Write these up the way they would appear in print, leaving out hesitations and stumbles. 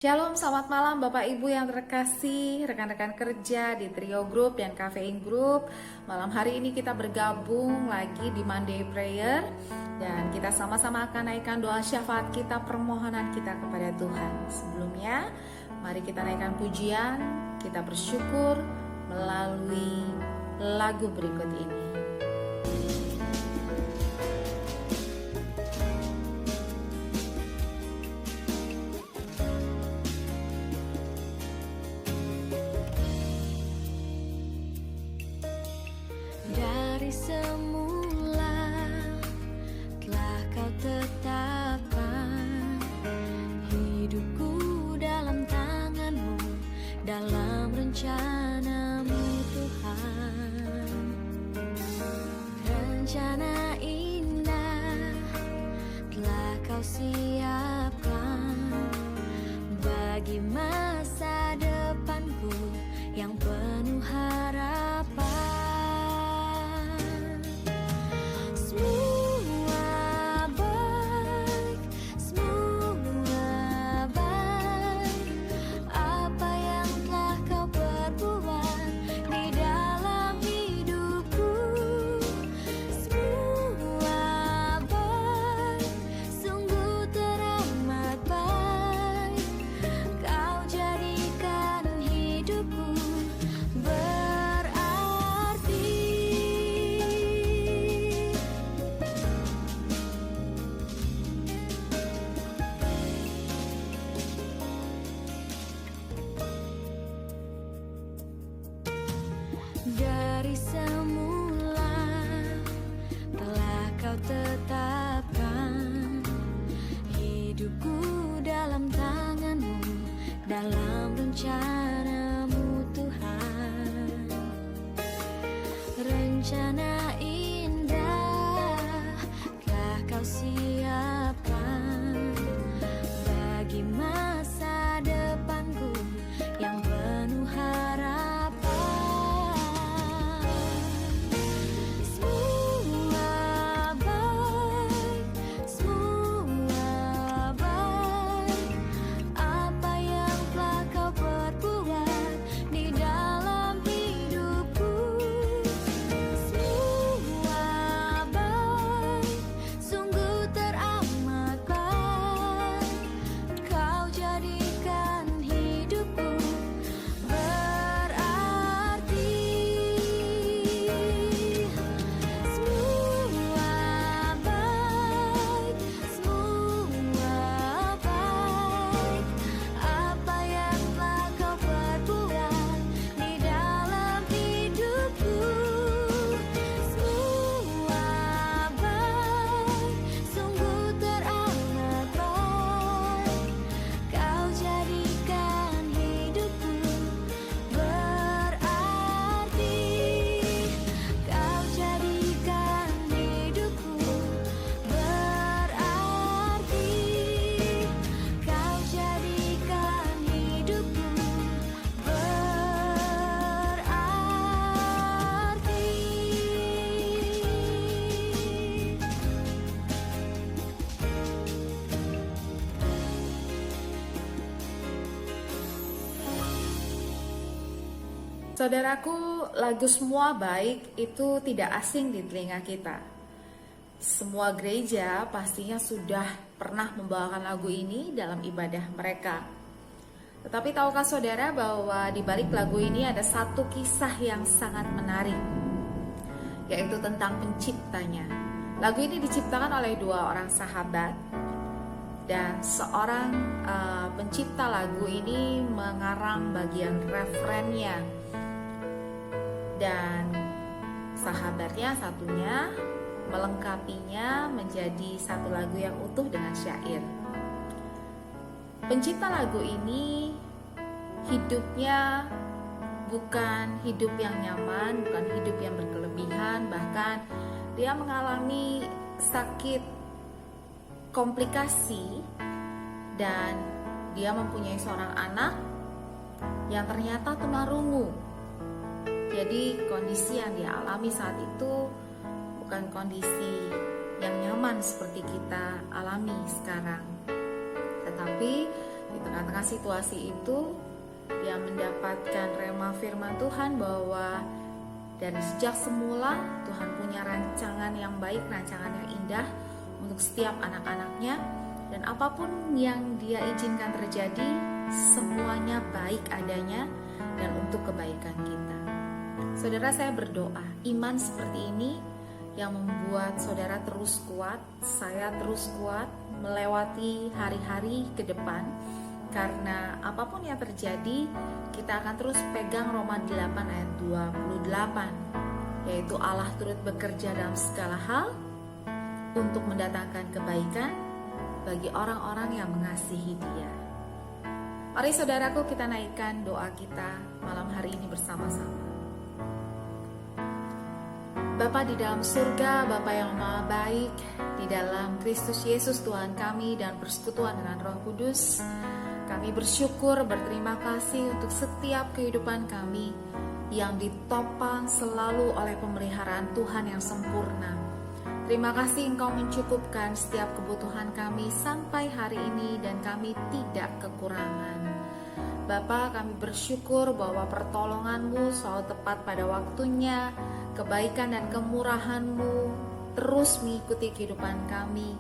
Shalom, selamat malam Bapak Ibu yang terkasih, rekan-rekan kerja di Trio Group dan Kafein Group. Malam hari ini kita bergabung lagi di Monday Prayer dan kita sama-sama akan naikkan doa syafaat kita, permohonan kita kepada Tuhan. Sebelumnya, mari kita naikkan pujian, kita bersyukur melalui lagu berikut ini. Dari semula telah kau tetapkan hidupku dalam tanganmu, dalam rencanamu Tuhan. Rencana indah telah kau siapkan bagi masa depanku yang penuh harapan. Dari semula telah kau tetapkan hidupku dalam tanganmu, dalam rencanamu Tuhan. Rencana indah telah kau siapkan bagi masa depanku yang penuh harapan. Saudaraku, lagu Semua Baik itu tidak asing di telinga kita. Semua gereja pastinya sudah pernah membawakan lagu ini dalam ibadah mereka. Tetapi tahukah saudara bahwa di balik lagu ini ada satu kisah yang sangat menarik, yaitu tentang penciptanya. Lagu ini diciptakan oleh dua orang sahabat, dan seorang pencipta lagu ini mengarang bagian refrennya, dan sahabatnya satunya melengkapinya menjadi satu lagu yang utuh dengan syair. Pencipta lagu ini hidupnya bukan hidup yang nyaman, bukan hidup yang berkelebihan, bahkan dia mengalami sakit komplikasi, dan dia mempunyai seorang anak yang ternyata tunarungu. Jadi kondisi yang dia alami saat itu bukan kondisi yang nyaman seperti kita alami sekarang. Tetapi Di tengah-tengah situasi itu, dia mendapatkan rema firman Tuhan bahwa dari sejak semula Tuhan punya rancangan yang baik, rancangan yang indah untuk setiap anak-anaknya, dan apapun yang dia izinkan terjadi, semuanya baik adanya dan untuk kebaikan kita. Saudara, saya berdoa iman seperti ini yang membuat saudara terus kuat, saya terus kuat melewati hari-hari ke depan. Karena apapun yang terjadi, kita akan terus pegang Roma 8 ayat 28, yaitu Allah turut bekerja dalam segala hal untuk mendatangkan kebaikan bagi orang-orang yang mengasihi Dia. Mari saudaraku, kita naikkan doa kita malam hari ini bersama-sama. Bapa di dalam surga, Bapa yang maha baik, di dalam Kristus Yesus Tuhan kami dan persekutuan dengan Roh Kudus, kami bersyukur, berterima kasih untuk setiap kehidupan kami yang ditopang selalu oleh pemeliharaan Tuhan yang sempurna. Terima kasih Engkau mencukupkan setiap kebutuhan kami sampai hari ini dan kami tidak kekurangan. Bapa, kami bersyukur bahwa pertolongan-Mu selalu tepat pada waktunya, kebaikan dan kemurahan-Mu terus mengikuti kehidupan kami.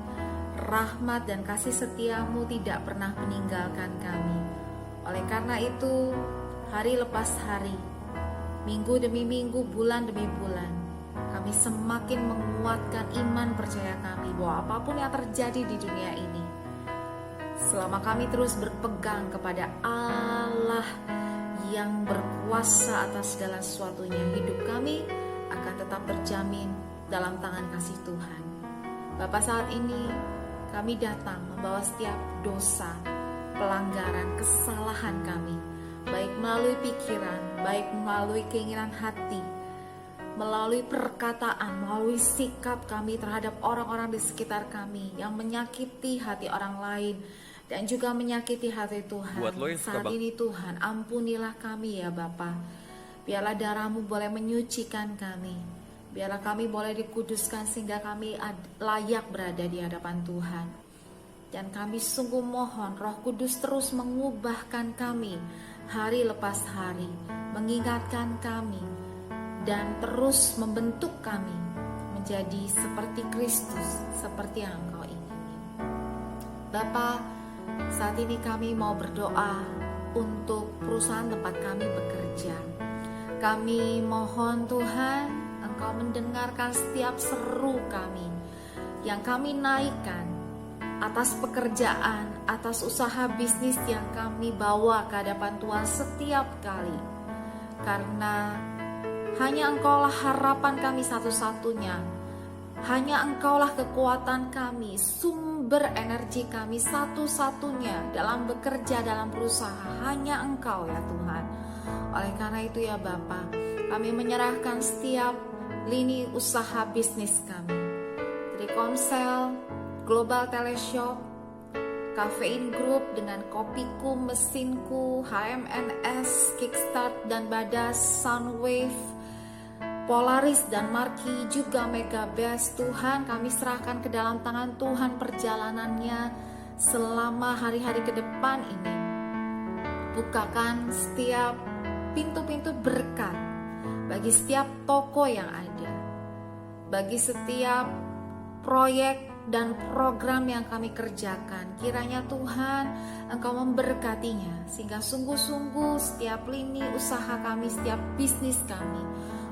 Rahmat dan kasih setia-Mu tidak pernah meninggalkan kami. Oleh karena itu, hari lepas hari, minggu demi minggu, bulan demi bulan, kami semakin menguatkan iman percaya kami bahwa apapun yang terjadi di dunia ini, selama kami terus berpegang kepada Allah yang berkuasa atas segala sesuatunya, hidup kami akan tetap terjamin dalam tangan kasih Tuhan. Bapa, saat ini kami datang membawa setiap dosa, pelanggaran, kesalahan kami, baik melalui pikiran, baik melalui keinginan hati, melalui perkataan, melalui sikap kami terhadap orang-orang di sekitar kami yang menyakiti hati orang lain dan juga menyakiti hati Tuhan. Saat ini Tuhan, ampunilah kami ya Bapa. Biarlah darah-Mu boleh menyucikan kami. Biarlah kami boleh dikuduskan sehingga kami layak berada di hadapan Tuhan. Dan kami sungguh mohon Roh Kudus terus mengubahkan kami hari lepas hari, mengingatkan kami, dan terus membentuk kami menjadi seperti Kristus, seperti yang Engkau ingini. Bapa, saat ini kami mau berdoa untuk perusahaan tempat kami bekerja. Kami mohon Tuhan, Engkau mendengarkan setiap seru kami yang kami naikkan atas pekerjaan, atas usaha bisnis yang kami bawa ke hadapan Tuhan setiap kali. Karena hanya Engkaulah harapan kami satu-satunya. Hanya Engkaulah kekuatan kami, sumber energi kami satu-satunya dalam bekerja, dalam berusaha. Hanya Engkau ya Tuhan. Oleh karena itu ya Bapa, kami menyerahkan setiap lini usaha bisnis kami. Trikomsel, Global Teleshop, Kafein Group dengan Kopiku, Mesinku, HMNS, Kickstart dan Badas, Soundwave, Polaris dan Marki, juga Mega Best. Tuhan, kami serahkan ke dalam tangan Tuhan perjalanannya selama hari-hari ke depan ini. Bukakan setiap pintu-pintu berkat bagi setiap toko yang ada, bagi setiap proyek dan program yang kami kerjakan. Kiranya Tuhan, Engkau memberkatinya sehingga sungguh-sungguh setiap lini usaha kami, setiap bisnis kami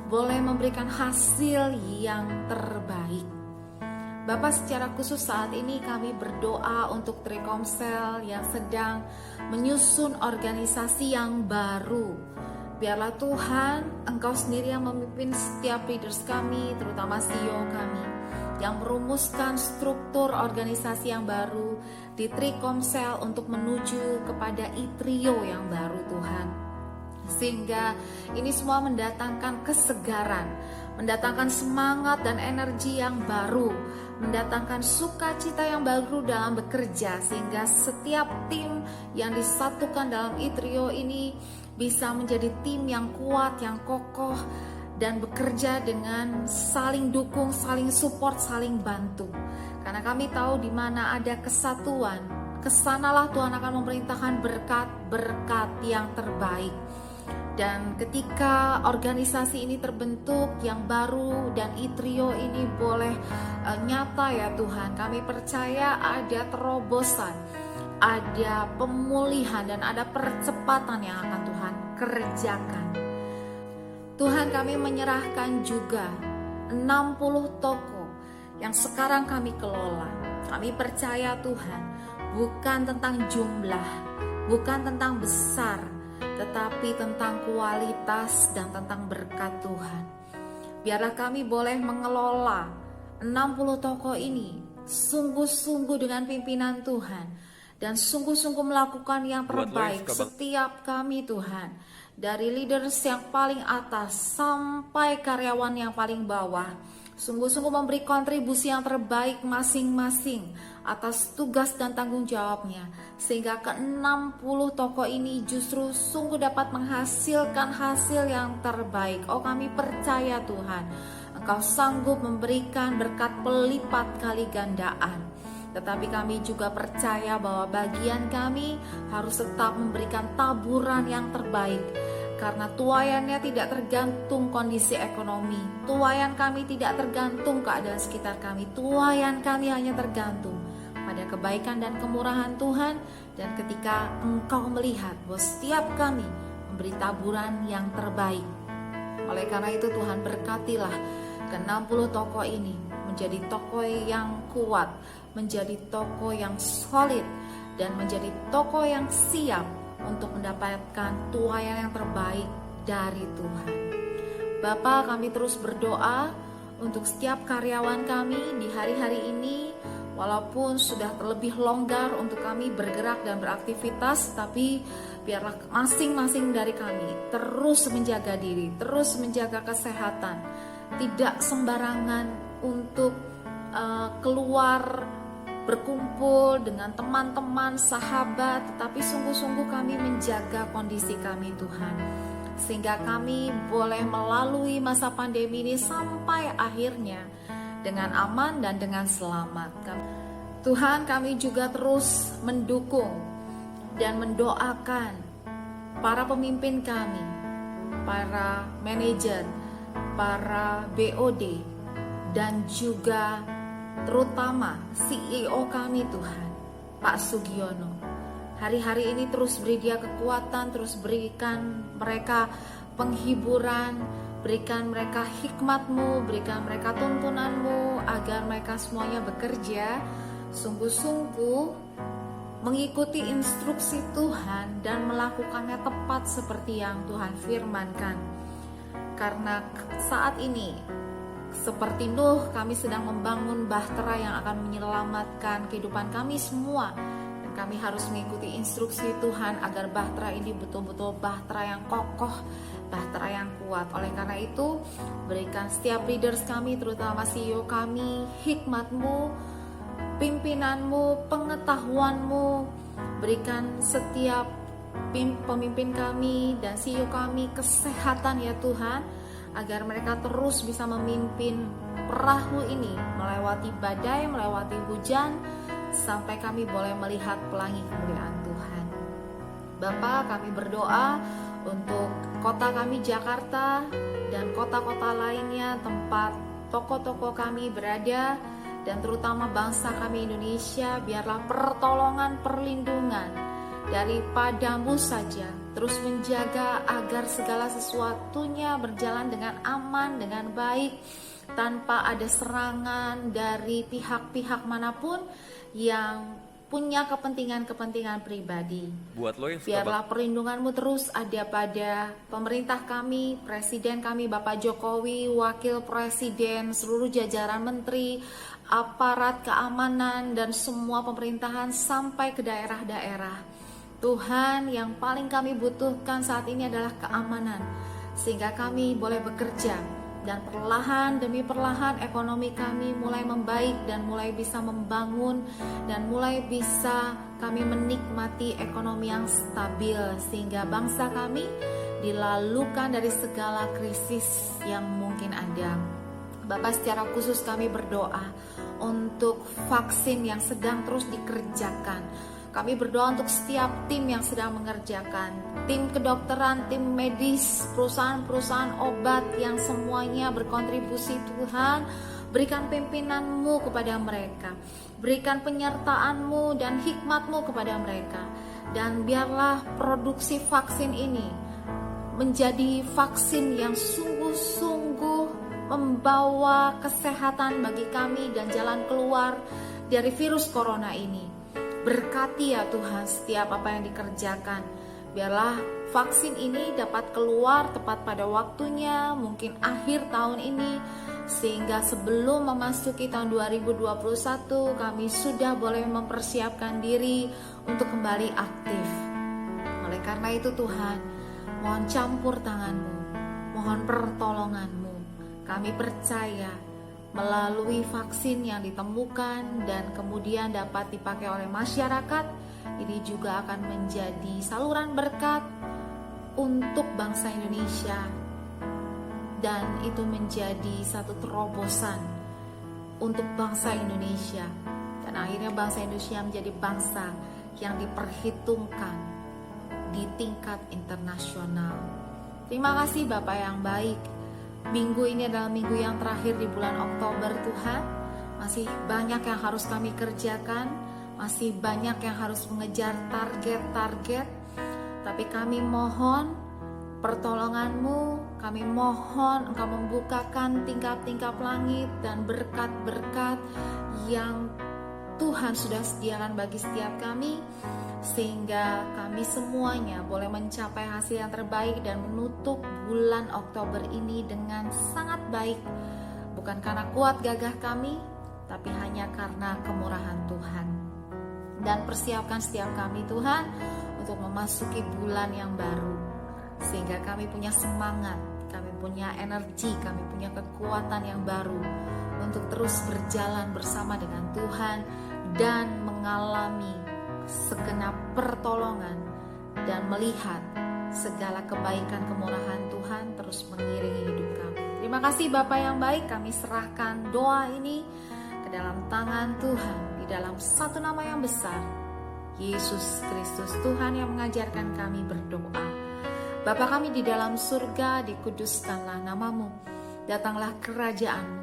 boleh memberikan hasil yang terbaik. Bapa, secara khusus saat ini kami berdoa untuk Trikomsel yang sedang menyusun organisasi yang baru. Biarlah Tuhan, Engkau sendiri yang memimpin setiap leaders kami, terutama CEO kami, yang merumuskan struktur organisasi yang baru di Trikomsel untuk menuju kepada iTrio yang baru Tuhan. Sehingga ini semua mendatangkan kesegaran, mendatangkan semangat dan energi yang baru, mendatangkan sukacita yang baru dalam bekerja, sehingga setiap tim yang disatukan dalam iTrio ini bisa menjadi tim yang kuat, yang kokoh, dan bekerja dengan saling dukung, saling support, saling bantu. Karena kami tahu di mana ada kesatuan, kesanalah Tuhan akan memerintahkan berkat-berkat yang terbaik. Dan ketika organisasi ini terbentuk yang baru dan ITRIO ini boleh nyata ya Tuhan, kami percaya ada terobosan, ada pemulihan dan ada percepatan yang akan Tuhan kerjakan. Tuhan, kami menyerahkan juga 60 toko yang sekarang kami kelola. Kami percaya Tuhan, bukan tentang jumlah, bukan tentang besar, tetapi tentang kualitas dan tentang berkat Tuhan. Biarlah kami boleh mengelola 60 toko ini sungguh-sungguh dengan pimpinan Tuhan, dan sungguh-sungguh melakukan yang terbaik setiap kami Tuhan. Dari leaders yang paling atas sampai karyawan yang paling bawah, sungguh-sungguh memberi kontribusi yang terbaik masing-masing atas tugas dan tanggung jawabnya, sehingga ke-60 toko ini justru sungguh dapat menghasilkan hasil yang terbaik. Oh, kami percaya Tuhan, Engkau sanggup memberikan berkat pelipat kali gandaan. Tetapi kami juga percaya bahwa bagian kami harus tetap memberikan taburan yang terbaik, karena tuaiannya tidak tergantung kondisi ekonomi. Tuaian kami tidak tergantung keadaan sekitar kami. Tuaian kami hanya tergantung pada kebaikan dan kemurahan Tuhan. Dan ketika Engkau melihat bahwa setiap kami memberi taburan yang terbaik, oleh karena itu Tuhan berkatilah ke-60 toko ini menjadi toko yang kuat, menjadi toko yang solid, dan menjadi toko yang siap untuk mendapatkan tuaian yang terbaik dari Tuhan. Bapa, kami terus berdoa untuk setiap karyawan kami di hari-hari ini, walaupun sudah terlebih longgar untuk kami bergerak dan beraktivitas, tapi biarlah masing-masing dari kami terus menjaga diri, terus menjaga kesehatan, tidak sembarangan untuk keluar berkumpul dengan teman-teman, sahabat, tetapi sungguh-sungguh kami menjaga kondisi kami Tuhan, sehingga kami boleh melalui masa pandemi ini sampai akhirnya dengan aman dan dengan selamat. Tuhan, kami juga terus mendukung dan mendoakan para pemimpin kami, para manajer, para BOD, dan juga terutama CEO kami Tuhan, Pak Sugiono. Hari-hari ini terus beri dia kekuatan, terus berikan mereka penghiburan, berikan mereka hikmat-Mu, berikan mereka tuntunan-Mu, agar mereka semuanya bekerja sungguh-sungguh mengikuti instruksi Tuhan dan melakukannya tepat seperti yang Tuhan firmankan. Karena saat ini seperti Nuh, kami sedang membangun bahtera yang akan menyelamatkan kehidupan kami semua. Dan kami harus mengikuti instruksi Tuhan agar bahtera ini betul-betul bahtera yang kokoh, bahtera yang kuat. Oleh karena itu, berikan setiap leaders kami, terutama CEO kami, hikmat-Mu, pimpinan-Mu, pengetahuan-Mu. Berikan setiap pemimpin kami dan CEO kami kesehatan ya Tuhan, agar mereka terus bisa memimpin perahu ini melewati badai, melewati hujan, sampai kami boleh melihat pelangi kemuliaan Tuhan. Bapa, kami berdoa untuk kota kami Jakarta dan kota-kota lainnya tempat toko-toko kami berada, dan terutama bangsa kami Indonesia. Biarlah pertolongan, perlindungan daripada-Mu saja terus menjaga agar segala sesuatunya berjalan dengan aman, dengan baik, tanpa ada serangan dari pihak-pihak manapun yang punya kepentingan-kepentingan pribadi. Biarlah perlindungan-Mu terus ada pada pemerintah kami, Presiden kami Bapak Jokowi, Wakil Presiden, seluruh jajaran menteri, aparat keamanan, dan semua pemerintahan sampai ke daerah-daerah. Tuhan, yang paling kami butuhkan saat ini adalah keamanan, sehingga kami boleh bekerja, dan perlahan demi perlahan ekonomi kami mulai membaik dan mulai bisa membangun, dan mulai bisa kami menikmati ekonomi yang stabil, sehingga bangsa kami dilalukan dari segala krisis yang mungkin ada. Bapak, secara khusus kami berdoa untuk vaksin yang sedang terus dikerjakan. Kami berdoa untuk setiap tim yang sedang mengerjakan, tim kedokteran, tim medis, perusahaan-perusahaan obat yang semuanya berkontribusi. Tuhan, berikan pimpinan-Mu kepada mereka, berikan penyertaan-Mu dan hikmat-Mu kepada mereka. Dan biarlah produksi vaksin ini menjadi vaksin yang sungguh-sungguh membawa kesehatan bagi kami dan jalan keluar dari virus corona ini. Berkati ya Tuhan setiap apa yang dikerjakan. Biarlah vaksin ini dapat keluar tepat pada waktunya, mungkin akhir tahun ini, sehingga sebelum memasuki tahun 2021 kami sudah boleh mempersiapkan diri untuk kembali aktif. Oleh karena itu Tuhan, mohon campur tangan-Mu, mohon pertolongan-Mu. Kami percaya melalui vaksin yang ditemukan dan kemudian dapat dipakai oleh masyarakat, ini juga akan menjadi saluran berkat untuk bangsa Indonesia, dan itu menjadi satu terobosan untuk bangsa Indonesia, dan akhirnya bangsa Indonesia menjadi bangsa yang diperhitungkan di tingkat internasional. Terima kasih Bapak yang baik. Minggu ini adalah minggu yang terakhir di bulan Oktober Tuhan. Masih banyak yang harus kami kerjakan, masih banyak yang harus mengejar target-target. Tapi kami mohon pertolongan-Mu, kami mohon Engkau membukakan tingkap-tingkap langit dan berkat-berkat yang Tuhan sudah sediakan bagi setiap kami, sehingga kami semuanya boleh mencapai hasil yang terbaik dan menutup bulan Oktober ini dengan sangat baik, bukan karena kuat gagah kami, tapi hanya karena kemurahan Tuhan. Dan persiapkan setiap kami Tuhan untuk memasuki bulan yang baru, sehingga kami punya semangat, kami punya energi, kami punya kekuatan yang baru untuk terus berjalan bersama dengan Tuhan dan mengalami segenap pertolongan dan melihat segala kebaikan kemurahan Tuhan terus mengiringi hidup kami. Terima kasih Bapa yang baik, kami serahkan doa ini ke dalam tangan Tuhan di dalam satu nama yang besar, Yesus Kristus, Tuhan yang mengajarkan kami berdoa. Bapa kami di dalam surga, dikuduskanlah nama-Mu, datanglah kerajaan-Mu,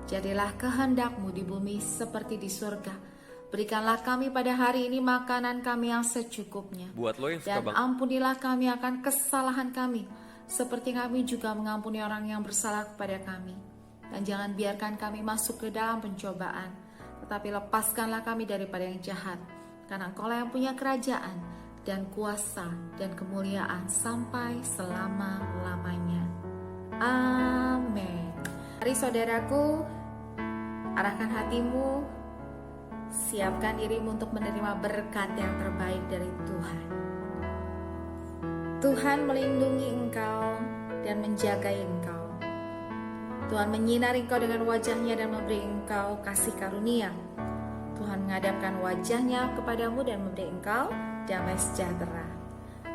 jadilah kehendak-Mu di bumi seperti di surga. Berikanlah kami pada hari ini makanan kami yang secukupnya. Buat lo yang suka Dan ampunilah kami akan kesalahan kami, seperti kami juga mengampuni orang yang bersalah kepada kami. Dan jangan biarkan kami masuk ke dalam pencobaan, tetapi lepaskanlah kami daripada yang jahat. Karena Engkaulah yang punya kerajaan dan kuasa dan kemuliaan sampai selama-lamanya. Amin. Mari saudaraku, arahkan hatimu, siapkan dirimu untuk menerima berkat yang terbaik dari Tuhan. Tuhan melindungi engkau dan menjagai engkau. Tuhan menyinari engkau dengan wajahnya dan memberi engkau kasih karunia. Tuhan menghadapkan wajahnya kepadamu dan memberi engkau damai sejahtera.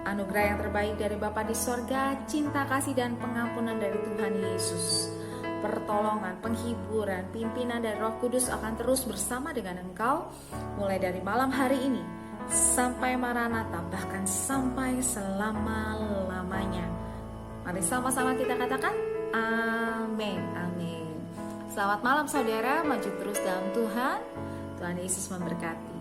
Anugerah yang terbaik dari Bapa di sorga, cinta kasih dan pengampunan dari Tuhan Yesus, pertolongan, penghiburan, pimpinan dari Roh Kudus akan terus bersama dengan engkau mulai dari malam hari ini sampai Maranatha, bahkan sampai selama-lamanya. Mari sama-sama kita katakan amin, amin. Selamat malam saudara, maju terus dalam Tuhan. Tuhan Yesus memberkati.